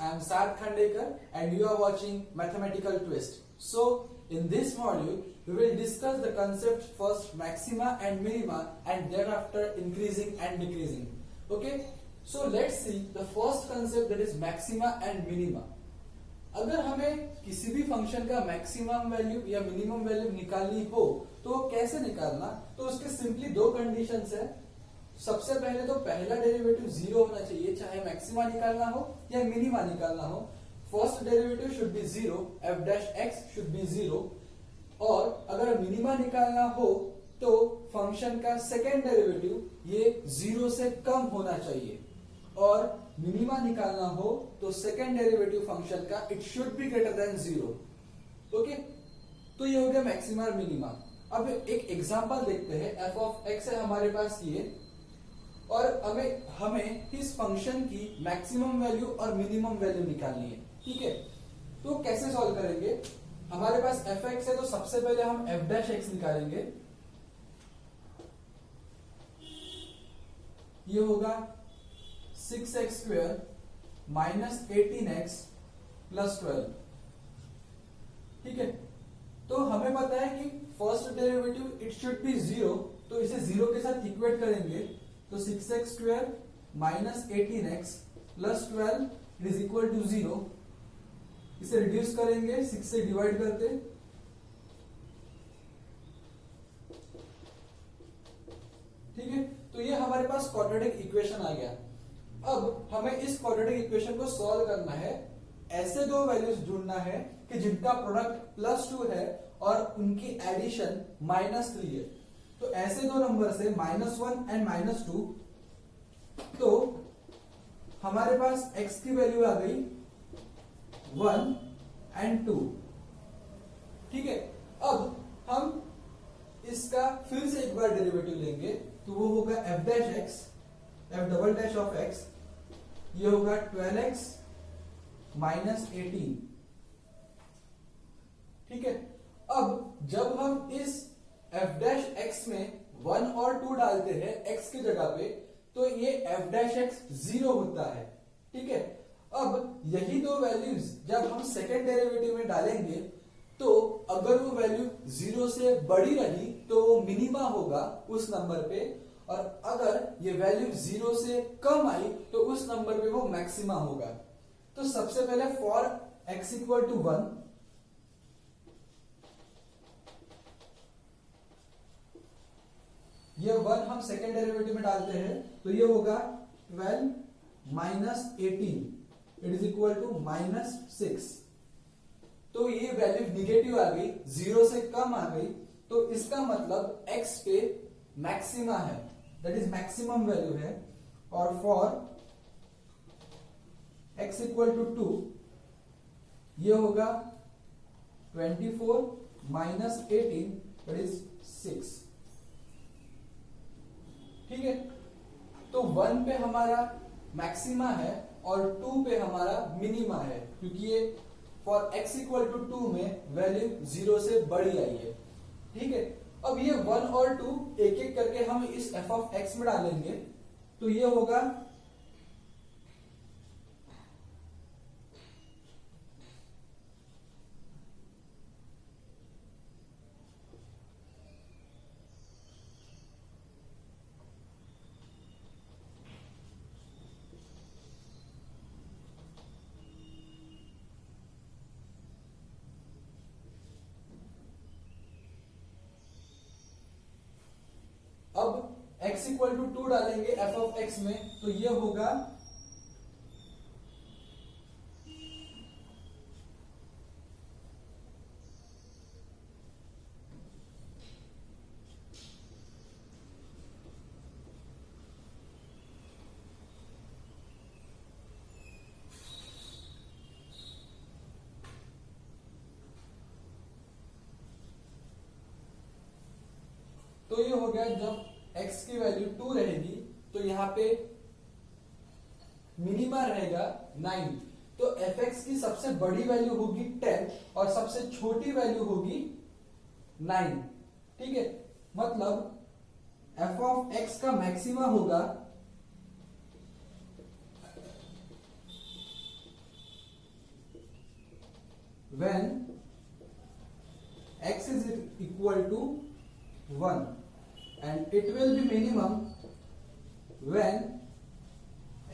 I am Sarth Khandekar and you are watching Mathematical Twist. So, in this module, we will discuss the concept first maxima and minima and thereafter increasing and decreasing. Okay? So, let's see the first concept, that is maxima and minima. अगर हमें किसी भी function का maximum value या minimum value निकालनी हो तो कैसे निकालना, तो उसके सिंपली दो कंडीशंस है. सबसे पहले तो पहला डेरिवेटिव जीरो होना चाहिए, चाहे मैक्सिमा निकालना हो या मिनिमा निकालना हो. First derivative should be zero, F dash x should be zero. और अगर मिनिमा निकालना हो तो फंक्शन का सेकेंड डेरिवेटिव ये जीरो से कम होना चाहिए. और मिनिमा निकालना हो तो सेकेंड डेरिवेटिव फंक्शन का it should be greater than zero. Okay, तो ये हो गया मैक्सिमा और मिनिमा. अब एक एग्जांपल देखते हैं. एफ ऑफ एक्स है हमारे पास ये, और हमें इस फंक्शन की मैक्सिमम वैल्यू और मिनिमम वैल्यू निकालनी है. ठीक है, तो कैसे सॉल्व करेंगे. हमारे पास एफ एक्स है तो सबसे पहले हम एफ डैश एक्स निकालेंगे. ये होगा 6x square minus 18x plus 12. ठीक है, तो हमें पता है कि first derivative it should be zero, तो इसे जीरो के साथ इक्वेट करेंगे. तो 6x square minus 18x plus 12 is equal to zero. इसे रिड्यूस करेंगे 6 से डिवाइड करते. ठीक है, तो ये हमारे पास क्वाड्रेटिक इक्वेशन आ गया. अब हमें इस क्वाड्रेटिक इक्वेशन को सॉल्व करना है. ऐसे दो वैल्यूज ढूंढना है कि जिनका प्रोडक्ट +2 है और उनकी एडिशन -3 है. तो ऐसे दो नंबर से -1 एंड -2, तो हमारे पास x की वैल्यू आ गई 1 एंड 2. ठीक है, अब हम इसका फिर से एक बार डेरिवेटिव लेंगे, तो वो होगा f dash x, f double dash of x, ये होगा 12x माइनस 18. ठीक है, अब जब हम इस f डैश x में 1 और 2 डालते हैं x की जगह पे, तो ये f डैश x 0 होता है. ठीक है, अब यही दो वैल्यूज जब हम सेकेंड डेरिवेटिव में डालेंगे, तो अगर वो वैल्यू 0 से बड़ी रही तो वो मिनिमा होगा उस नंबर पे, और अगर ये वैल्यू 0 से कम आई तो उस नंबर पे वो मैक्सिमा होगा. तो सबसे पहले फॉर x इक्वल टू 1, ये 1 हम सेकेंड डेरिवेटिव में डालते हैं, तो ये होगा 12 minus 18 it is equal to -6. तो ये वैल्यू निगेटिव आ गई, 0 से कम आ गई, तो इसका मतलब x पे मैक्सिमा है, दैट इज मैक्सिमम वैल्यू है. और फॉर x इक्वल टू 2, ये होगा 24 माइनस 18 दैट इज 6. ठीक है, तो 1 पे हमारा मैक्सिमा है और 2 पे हमारा मिनिमा है, क्योंकि ये फॉर x इक्वल टू 2 में वैल्यू 0 से बड़ी आई है. ठीक है, अब ये 1 और 2 एक एक करके हम इस f ऑफ x में डालेंगे, तो ये होगा अब x इक्वल टू 2 डालेंगे f ऑफ x में, तो ये होगा तो ये हो गया. जब x की वैल्यू 2 रहेगी तो यहाँ पे मिनिमा रहेगा 9. तो fx की सबसे बड़ी वैल्यू होगी 10 और सबसे छोटी वैल्यू होगी 9. ठीक है, मतलब f ऑफ x का मैक्सिमा होगा when x is equal to 1 and it will be minimum when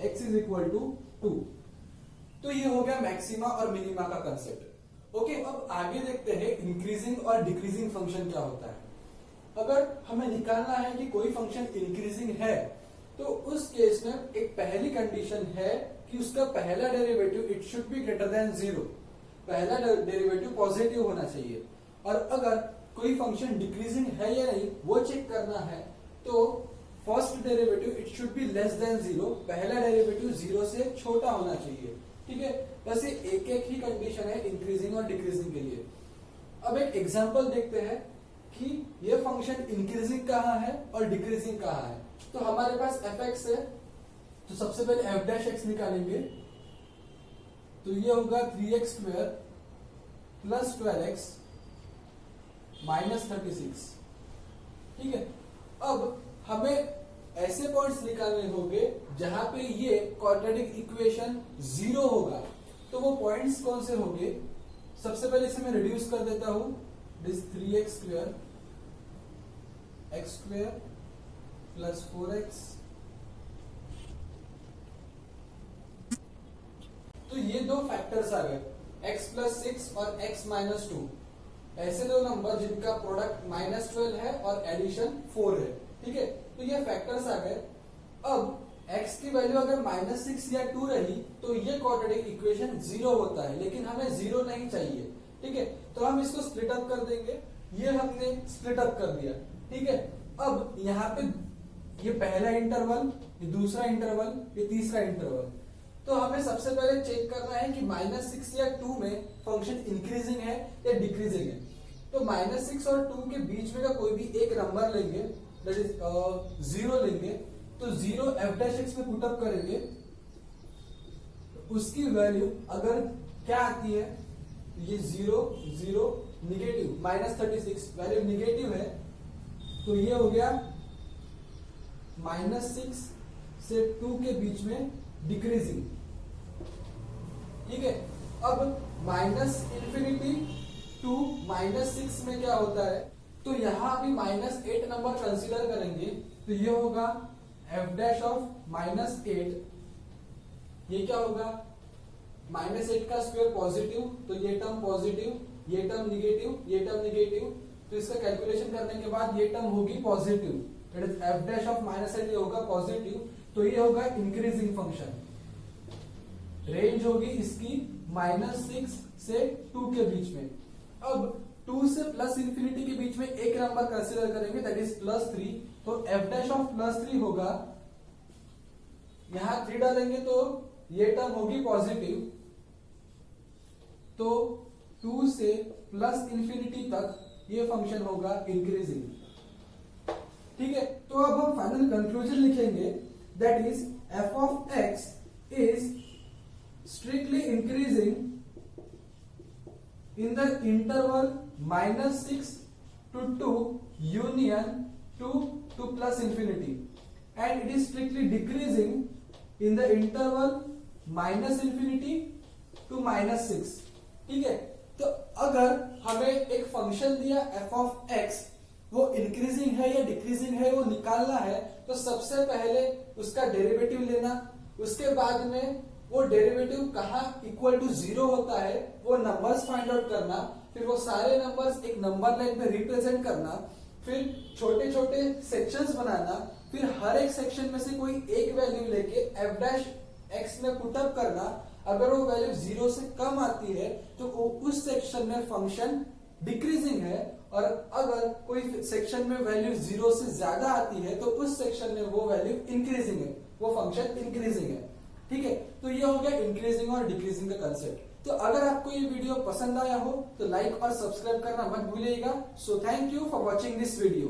x is equal to 2। तो ये हो गया मैक्सिमा और मिनिमा का कंसेप्ट। ओके, अब आगे देखते हैं इंक्रीजिंग और डिक्रीजिंग फंक्शन क्या होता है। अगर हमें निकालना है कि कोई फंक्शन इंक्रीजिंग है तो उस केस में एक पहली कंडीशन है कि उसका पहला derivative it should be greater than 0, पहला डेरिवेटिव पॉजिटिव होना चाहिए। और अगर कोई फंक्शन डिक्रीजिंग है या नहीं वो चेक करना है तो first derivative it should be less than 0, पहला डेरिवेटिव 0 से छोटा होना चाहिए। ठीक है, बस ये एक एक ही कंडीशन है इंक्रीजिंग और डिक्रीजिंग के लिए। अब एक एग्जांपल देखते हैं कि ये फंक्शन इंक्रीजिंग कहाँ है और डिक्रीजिंग कहाँ है। तो हमारे पास fx है, तो सबसे पहले f डैश x निकालेंगे, तो ये होगा 3x² प्लस 12x माइनस 36। ठीक है, अब हमें ऐसे पॉइंट्स निकालने होंगे जहां पे ये क्वाड्रेटिक इक्वेशन 0 होगा। तो वो पॉइंट्स कौन से होंगे? सबसे पहले इसे मैं रिड्यूस कर देता हूं, this 3x² x² plus 4x। तो ये दो फैक्टर्स आ गए, x प्लस 6 और x माइनस 2, ऐसे दो नंबर जिनका प्रोडक्ट -12 है और एडिशन 4 है। ठीक है, तो ये फैक्टर्स आ गए। अब x की वैल्यू अगर -6 या 2 रही तो ये क्वाड्रेटिक इक्वेशन 0 होता है, लेकिन हमें 0 नहीं चाहिए। ठीक है, तो हम इसको स्प्लिट अप कर देंगे, ये हमने स्प्लिट अप कर दिया। ठीक है, अब यहाँ पे ये पहला इंटरवल, ये दूसरा इंटरवल, ये तीसरा इंटरवल। तो हमें सबसे पहले चेक करना है कि -6 या 2 में फंक्शन इंक्रीजिंग है या डिक्रीजिंग है। तो -6 और 2 के बीच में का कोई भी एक नंबर लेंगे, दैट इज 0 लेंगे, तो 0 f डैश x में पुटअप करेंगे, उसकी वैल्यू अगर क्या आती है, ये 0 0 निगेटिव -36 वैल्यू निगेटिव है, तो ये हो गया -6 से 2 के बीच में डिक्रीजिंग। ठीक है, अब -∞ टू -6 में क्या होता है, तो यहां अभी -8 नंबर कंसीडर करेंगे, तो ये होगा f डैश ऑफ -8। ये क्या होगा, -8 का स्क्वायर पॉजिटिव, तो ये टर्म पॉजिटिव, ये टर्म निगेटिव, ये टर्म निगेटिव, तो इसका कैलकुलेशन करने के बाद ये टर्म होगी positive, that is f dash of -8 ये होगा पॉजिटिव। तो ये होगा इंक्रीजिंग फंक्शन, रेंज होगी इसकी -6 से 2 के बीच में। अब 2 से +∞ के बीच में एक नंबर कंसीडर करेंगे, दैट इज +3, तो f डैश ऑफ +3 होगा, यहां 3 डालेंगे तो ये टर्म होगी पॉजिटिव, तो 2 से +∞ तक ये फंक्शन होगा इंक्रीजिंग। ठीक है, तो अब हम फाइनल कंक्लूजन लिखेंगे, that is f of x is strictly increasing in the interval -6 to 2 union to +∞, and it is strictly decreasing in the interval -∞ to -6। ठीक है, तो अगर हमें एक फंक्शन दिया f of x, वो इंक्रीजिंग है या डिक्रीजिंग है वो निकालना है, तो सबसे पहले उसका डेरिवेटिव लेना, उसके बाद में वो डेरिवेटिव कहाँ इक्वल टू 0 होता है वो नंबर्स फाइंड आउट करना, फिर वो सारे नंबर्स एक नंबर लाइन में रिप्रेजेंट करना, फिर छोटे छोटे सेक्शंस बनाना, फिर हर एक सेक्शन में से कोई एक वैल्यू लेके f डैश x में पुटअप करना। अगर वो वैल्यू 0 से कम आती है तो उस सेक्शन में फंक्शन डिक्रीजिंग है, और अगर कोई सेक्शन में वैल्यू 0 से ज्यादा आती है तो उस सेक्शन में वो वैल्यू इंक्रीजिंग है, वो फंक्शन इंक्रीजिंग है। ठीक है, तो ये हो गया इंक्रीजिंग और डिक्रीजिंग का कंसेप्ट। तो अगर आपको ये वीडियो पसंद आया हो तो लाइक और सब्सक्राइब करना मत भूलिएगा। So thank you for watching this video.